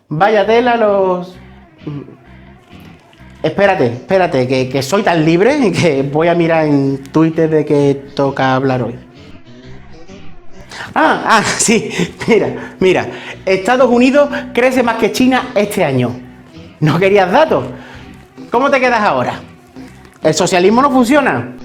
Vaya tela los... Espérate, que soy tan libre que voy a mirar en Twitter de qué toca hablar hoy. Sí, mira, Estados Unidos crece más que China este año. ¿No querías datos? ¿Cómo te quedas ahora? ¿El socialismo no funciona?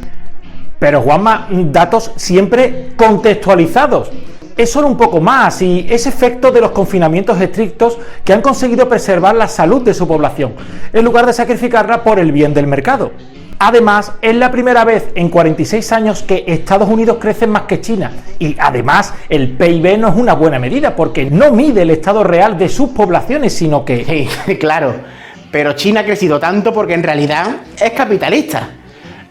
Pero Juanma, datos siempre contextualizados. Es solo un poco más y es efecto de los confinamientos estrictos que han conseguido preservar la salud de su población, en lugar de sacrificarla por el bien del mercado. Además, es la primera vez en 46 años que Estados Unidos crece más que China. Y además, el PIB no es una buena medida porque no mide el estado real de sus poblaciones, sino que... Sí, claro, pero China ha crecido tanto porque en realidad es capitalista.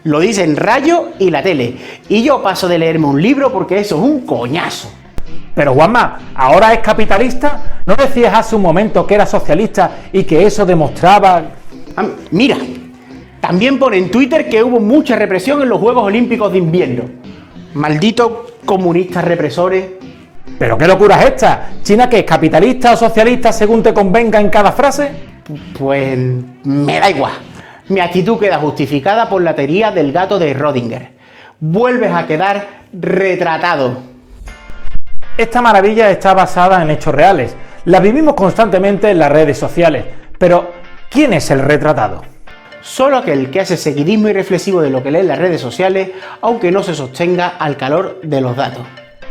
Lo dicen Rayo y la tele. Y yo paso de leerme un libro porque eso es un coñazo. Pero Juanma, ¿ahora es capitalista? ¿No decías hace un momento que era socialista y que eso demostraba...? Mira, también pone en Twitter que hubo mucha represión en los Juegos Olímpicos de Invierno. Malditos comunistas represores. ¿Pero qué locura es esta? ¿China qué es, capitalista o socialista según te convenga en cada frase? Pues me da igual. Mi actitud queda justificada por la teoría del gato de Schrödinger. Vuelves a quedar retratado. Esta maravilla está basada en hechos reales. La vivimos constantemente en las redes sociales. Pero, ¿quién es el retratado? Solo aquel que hace seguidismo irreflexivo de lo que lee en las redes sociales, aunque no se sostenga al calor de los datos.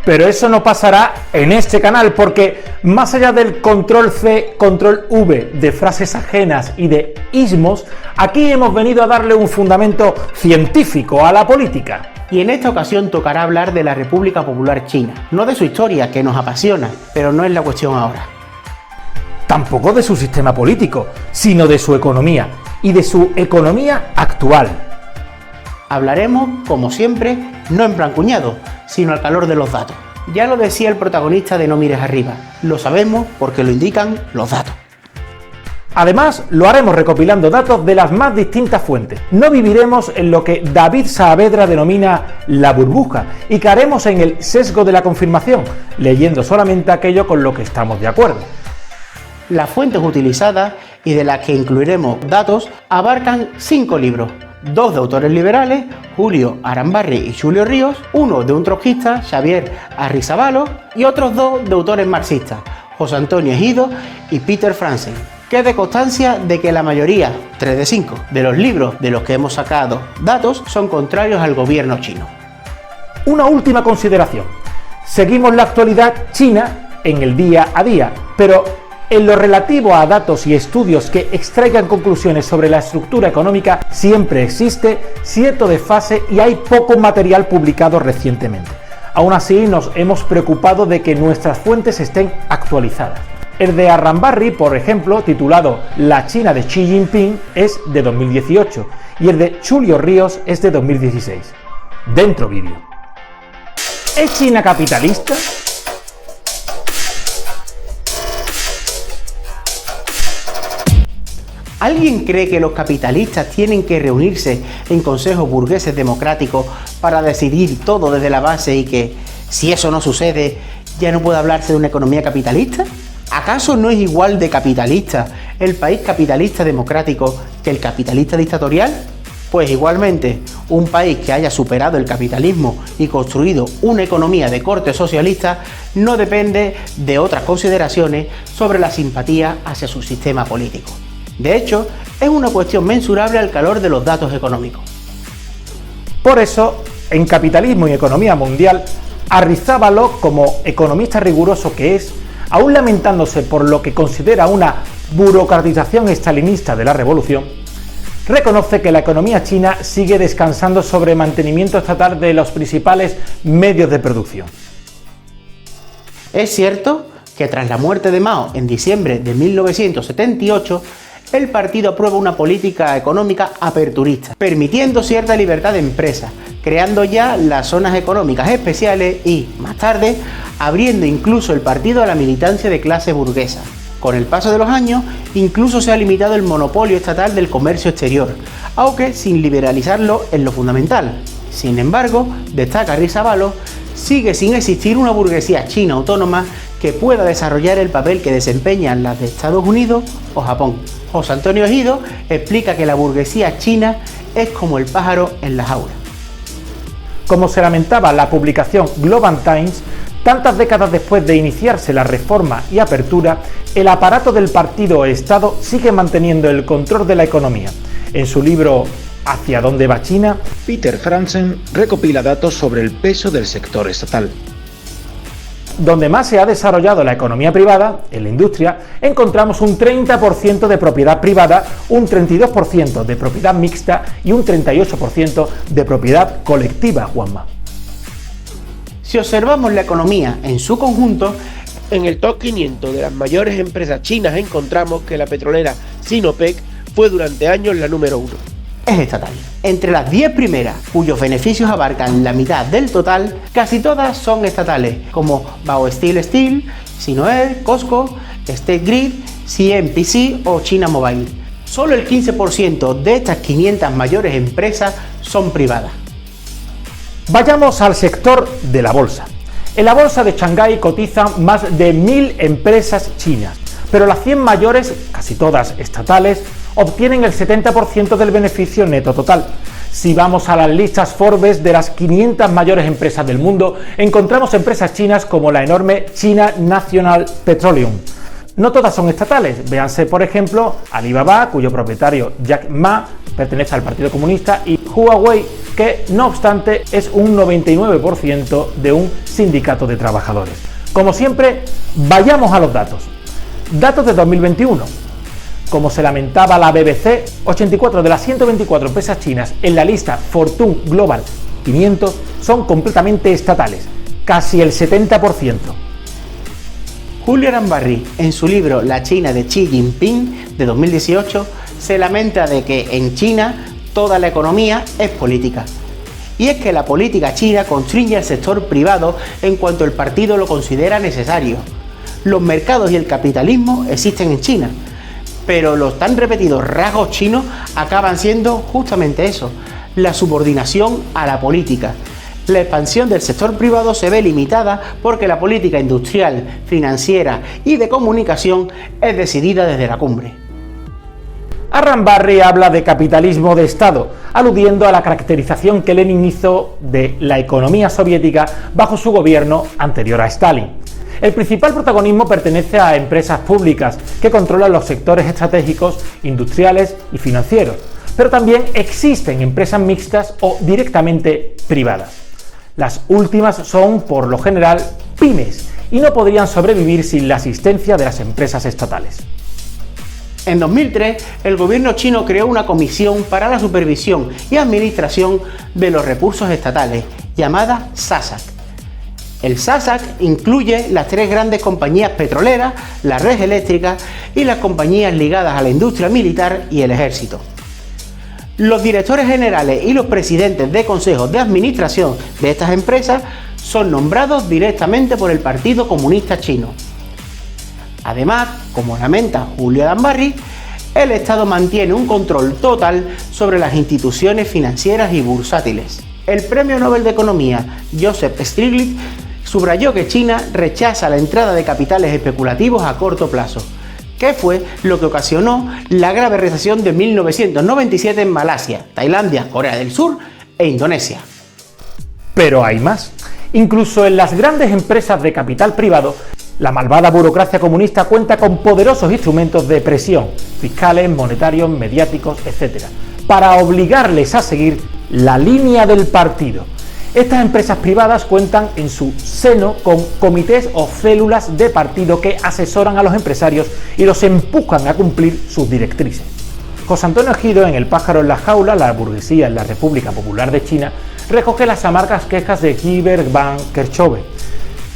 Pero eso no pasará en este canal, porque más allá del control C, control V de frases ajenas y de ismos, aquí hemos venido a darle un fundamento científico a la política. Y en esta ocasión tocará hablar de la República Popular China, no de su historia, que nos apasiona, pero no es la cuestión ahora. Tampoco de su sistema político, sino de su economía, y de su economía actual. Hablaremos, como siempre, no en plan cuñado, sino al calor de los datos. Ya lo decía el protagonista de No mires arriba, lo sabemos porque lo indican los datos. Además, lo haremos recopilando datos de las más distintas fuentes. No viviremos en lo que David Saavedra denomina la burbuja y caeremos en el sesgo de la confirmación, leyendo solamente aquello con lo que estamos de acuerdo. Las fuentes utilizadas y de las que incluiremos datos abarcan 5 libros, 2 de autores liberales, Julio Arambarri y Julio Ríos, uno de un trotskista, Xavier Arrizabalaga, y otros 2 de autores marxistas, José Antonio Ejido y Peter Franzen. Quede constancia de que la mayoría, 3 de 5, de los libros de los que hemos sacado datos son contrarios al gobierno chino. Una última consideración. Seguimos la actualidad china en el día a día, pero en lo relativo a datos y estudios que extraigan conclusiones sobre la estructura económica, siempre existe cierto desfase y hay poco material publicado recientemente. Aún así, nos hemos preocupado de que nuestras fuentes estén actualizadas. El de Arambarri, por ejemplo, titulado La China de Xi Jinping, es de 2018 y el de Julio Ríos es de 2016. Dentro vídeo. ¿Es China capitalista? ¿Alguien cree que los capitalistas tienen que reunirse en consejos burgueses democráticos para decidir todo desde la base y que, si eso no sucede, ya no puede hablarse de una economía capitalista? ¿Acaso no es igual de capitalista el país capitalista democrático que el capitalista dictatorial? Pues igualmente, un país que haya superado el capitalismo y construido una economía de corte socialista no depende de otras consideraciones sobre la simpatía hacia su sistema político. De hecho, es una cuestión mensurable al calor de los datos económicos. Por eso, en Capitalismo y Economía Mundial, Arrizabalaga, como economista riguroso que es, aún lamentándose por lo que considera una burocratización estalinista de la revolución, reconoce que la economía china sigue descansando sobre mantenimiento estatal de los principales medios de producción. Es cierto que tras la muerte de Mao en diciembre de 1978, el partido aprueba una política económica aperturista, permitiendo cierta libertad de empresas, creando ya las zonas económicas especiales y, más tarde, abriendo incluso el partido a la militancia de clase burguesa. Con el paso de los años, incluso se ha limitado el monopolio estatal del comercio exterior, aunque sin liberalizarlo en lo fundamental. Sin embargo, destaca Arrizabalaga, sigue sin existir una burguesía china autónoma que pueda desarrollar el papel que desempeñan las de Estados Unidos o Japón. José Antonio Ejido explica que la burguesía china es como el pájaro en la jaula. Como se lamentaba la publicación Global Times, tantas décadas después de iniciarse la reforma y apertura, el aparato del partido o Estado sigue manteniendo el control de la economía. En su libro ¿Hacia dónde va China?, Peter Franzen recopila datos sobre el peso del sector estatal. Donde más se ha desarrollado la economía privada, en la industria, encontramos un 30% de propiedad privada, un 32% de propiedad mixta y un 38% de propiedad colectiva, Juanma. Si observamos la economía en su conjunto, en el top 500 de las mayores empresas chinas encontramos que la petrolera Sinopec fue durante años la número 1. Es estatal. Entre las 10 primeras, cuyos beneficios abarcan la mitad del total, casi todas son estatales, como Baoesteel Steel, Sinoair, Cosco, State Grid, CNPC o China Mobile. Solo el 15% de estas 500 mayores empresas son privadas. Vayamos al sector de la bolsa. En la bolsa de Shanghái cotizan más de 1000 empresas chinas, pero las 100 mayores, casi todas estatales, obtienen el 70% del beneficio neto total. Si vamos a las listas Forbes de las 500 mayores empresas del mundo, encontramos empresas chinas como la enorme China National Petroleum. No todas son estatales, véanse por ejemplo Alibaba, cuyo propietario Jack Ma pertenece al Partido Comunista, y Huawei, que no obstante es un 99% de un sindicato de trabajadores. Como siempre, vayamos a los datos. Datos de 2021. Como se lamentaba la BBC, 84 de las 124 empresas chinas en la lista Fortune Global 500 son completamente estatales, casi el 70%. Julio Arambarri, en su libro La China de Xi Jinping de 2018, se lamenta de que en China toda la economía es política. Y es que la política china constriñe al sector privado en cuanto el partido lo considera necesario. Los mercados y el capitalismo existen en China, pero los tan repetidos rasgos chinos acaban siendo justamente eso, la subordinación a la política. La expansión del sector privado se ve limitada porque la política industrial, financiera y de comunicación es decidida desde la cumbre. Arambarri habla de capitalismo de Estado, aludiendo a la caracterización que Lenin hizo de la economía soviética bajo su gobierno anterior a Stalin. El principal protagonismo pertenece a empresas públicas que controlan los sectores estratégicos, industriales y financieros, pero también existen empresas mixtas o directamente privadas. Las últimas son, por lo general, pymes y no podrían sobrevivir sin la asistencia de las empresas estatales. En 2003, el gobierno chino creó una comisión para la supervisión y administración de los recursos estatales, llamada SASAC. El SASAC incluye las 3 grandes compañías petroleras, la red eléctrica y las compañías ligadas a la industria militar y el ejército. Los directores generales y los presidentes de consejos de administración de estas empresas son nombrados directamente por el Partido Comunista Chino. Además, como lamenta Julio Arambarri, el Estado mantiene un control total sobre las instituciones financieras y bursátiles. El Premio Nobel de Economía Joseph Stiglitz subrayó que China rechaza la entrada de capitales especulativos a corto plazo, que fue lo que ocasionó la grave recesión de 1997 en Malasia, Tailandia, Corea del Sur e Indonesia. Pero hay más. Incluso en las grandes empresas de capital privado, la malvada burocracia comunista cuenta con poderosos instrumentos de presión, fiscales, monetarios, mediáticos, etc., para obligarles a seguir la línea del partido. Estas empresas privadas cuentan en su seno con comités o células de partido que asesoran a los empresarios y los empujan a cumplir sus directrices. José Antonio Ejido, en El pájaro en la jaula, la burguesía en la República Popular de China, recoge las amargas quejas de Guibert van Kerchove,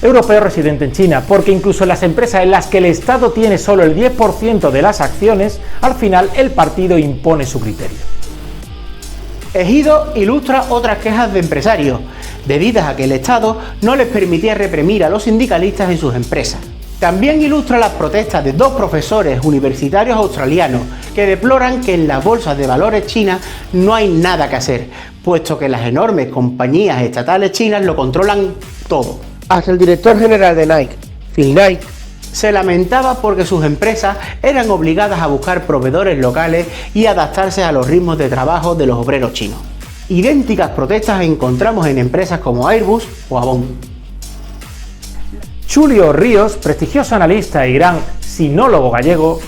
europeo residente en China, porque incluso en las empresas en las que el Estado tiene solo el 10% de las acciones, al final el partido impone su criterio. Ejido ilustra otras quejas de empresarios, debidas a que el Estado no les permitía reprimir a los sindicalistas en sus empresas. También ilustra las protestas de 2 profesores universitarios australianos que deploran que en las bolsas de valores chinas no hay nada que hacer, puesto que las enormes compañías estatales chinas lo controlan todo. Hasta el director general de Nike, Phil Knight se lamentaba porque sus empresas eran obligadas a buscar proveedores locales y adaptarse a los ritmos de trabajo de los obreros chinos. Idénticas protestas encontramos en empresas como Airbus o Avon. Julio Ríos, prestigioso analista y gran sinólogo gallego,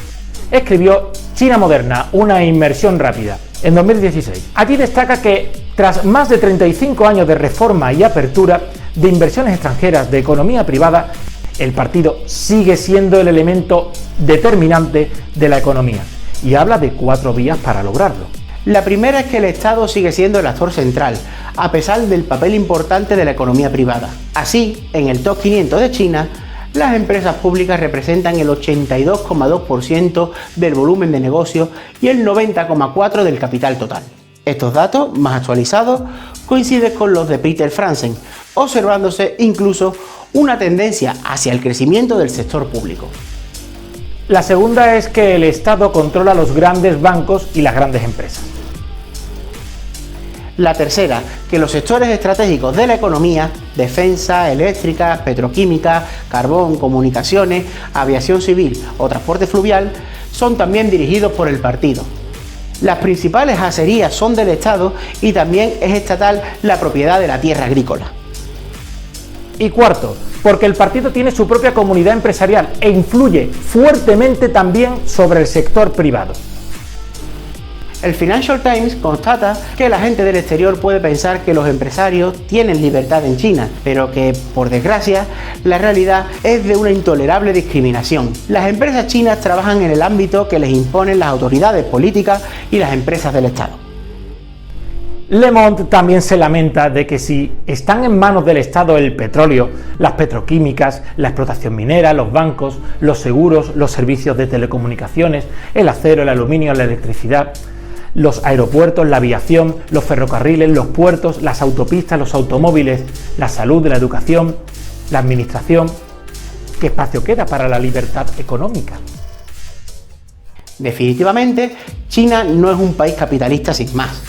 escribió China Moderna, una inmersión rápida, en 2016. Allí destaca que, tras más de 35 años de reforma y apertura de inversiones extranjeras de economía privada, el partido sigue siendo el elemento determinante de la economía y habla de 4 vías para lograrlo. La primera es que el Estado sigue siendo el actor central, a pesar del papel importante de la economía privada. Así, en el top 500 de China, las empresas públicas representan el 82,2% del volumen de negocio y el 90,4% del capital total. Estos datos, más actualizados, coinciden con los de Peter Franzen, observándose incluso una tendencia hacia el crecimiento del sector público. La segunda es que el Estado controla los grandes bancos y las grandes empresas. La tercera, que los sectores estratégicos de la economía, defensa, eléctrica, petroquímica, carbón, comunicaciones, aviación civil o transporte fluvial, son también dirigidos por el partido. Las principales acerías son del Estado y también es estatal la propiedad de la tierra agrícola. Y cuarto, porque el partido tiene su propia comunidad empresarial e influye fuertemente también sobre el sector privado. El Financial Times constata que la gente del exterior puede pensar que los empresarios tienen libertad en China, pero que, por desgracia, la realidad es de una intolerable discriminación. Las empresas chinas trabajan en el ámbito que les imponen las autoridades políticas y las empresas del Estado. Le Monde también se lamenta de que si están en manos del Estado el petróleo, las petroquímicas, la explotación minera, los bancos, los seguros, los servicios de telecomunicaciones, el acero, el aluminio, la electricidad, los aeropuertos, la aviación, los ferrocarriles, los puertos, las autopistas, los automóviles, la salud, la educación, la administración, ¿qué espacio queda para la libertad económica? Definitivamente, China no es un país capitalista sin más.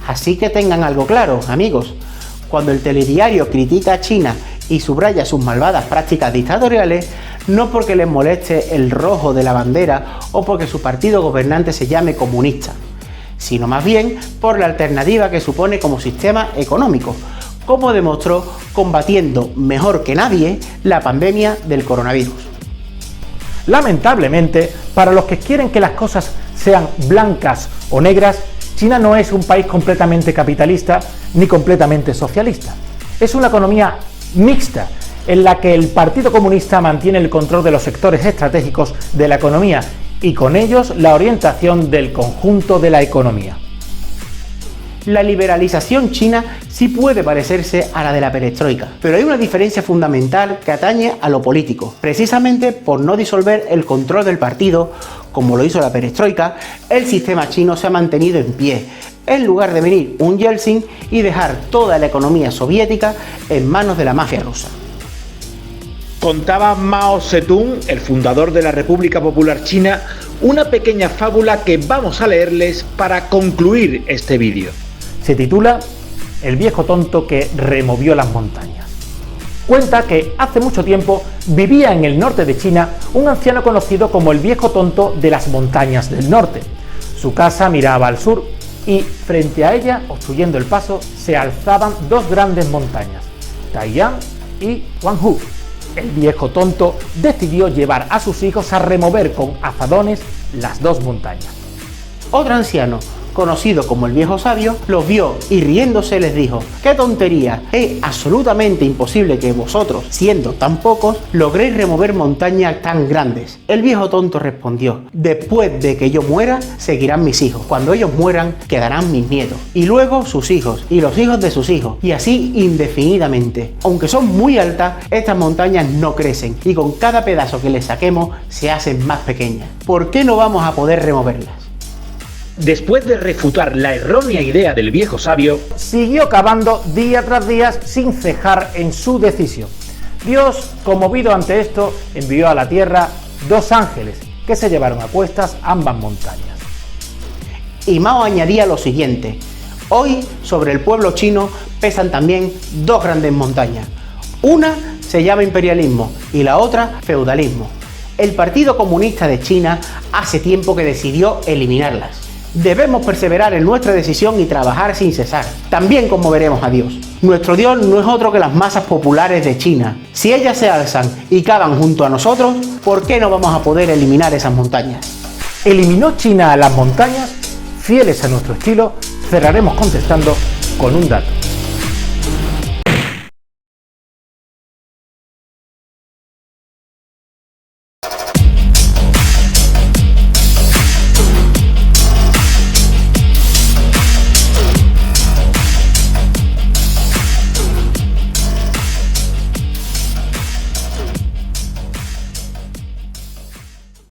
Así que tengan algo claro, amigos. Cuando el telediario critica a China y subraya sus malvadas prácticas dictatoriales, no porque les moleste el rojo de la bandera o porque su partido gobernante se llame comunista, sino más bien por la alternativa que supone como sistema económico, como demostró combatiendo mejor que nadie la pandemia del coronavirus. Lamentablemente, para los que quieren que las cosas sean blancas o negras, China no es un país completamente capitalista ni completamente socialista. Es una economía mixta en la que el Partido Comunista mantiene el control de los sectores estratégicos de la economía y con ellos la orientación del conjunto de la economía. La liberalización china sí puede parecerse a la de la perestroika, pero hay una diferencia fundamental que atañe a lo político. Precisamente por no disolver el control del partido, como lo hizo la perestroika, el sistema chino se ha mantenido en pie, en lugar de venir un Yeltsin y dejar toda la economía soviética en manos de la mafia rusa. Contaba Mao Zedong, el fundador de la República Popular China, una pequeña fábula que vamos a leerles para concluir este vídeo. Se titula El viejo tonto que removió las montañas. Cuenta que hace mucho tiempo vivía en el norte de China un anciano conocido como el viejo tonto de las montañas del norte. Su casa miraba al sur y frente a ella, obstruyendo el paso, se alzaban 2 grandes montañas, Taiyang y Huanghu. El viejo tonto decidió llevar a sus hijos a remover con azadones las 2 montañas. Otro anciano, conocido como el viejo sabio, los vio y riéndose les dijo: ¡qué tontería! Es absolutamente imposible que vosotros, siendo tan pocos, logréis remover montañas tan grandes. El viejo tonto respondió: después de que yo muera, seguirán mis hijos. Cuando ellos mueran, quedarán mis nietos. Y luego sus hijos, y los hijos de sus hijos, y así indefinidamente. Aunque son muy altas, estas montañas no crecen, y con cada pedazo que les saquemos, se hacen más pequeñas. ¿Por qué no vamos a poder removerlas? Después de refutar la errónea idea del viejo sabio, siguió cavando día tras día sin cejar en su decisión. Dios, conmovido ante esto, envió a la tierra 2 ángeles que se llevaron a cuestas ambas montañas. Y Mao añadía lo siguiente: hoy sobre el pueblo chino pesan también 2 grandes montañas. Una se llama imperialismo y la otra feudalismo. El Partido Comunista de China hace tiempo que decidió eliminarlas. Debemos perseverar en nuestra decisión y trabajar sin cesar. También conmoveremos a Dios. Nuestro Dios no es otro que las masas populares de China. Si ellas se alzan y cavan junto a nosotros, ¿por qué no vamos a poder eliminar esas montañas? ¿Eliminó China a las montañas? Fieles a nuestro estilo, cerraremos contestando con un dato.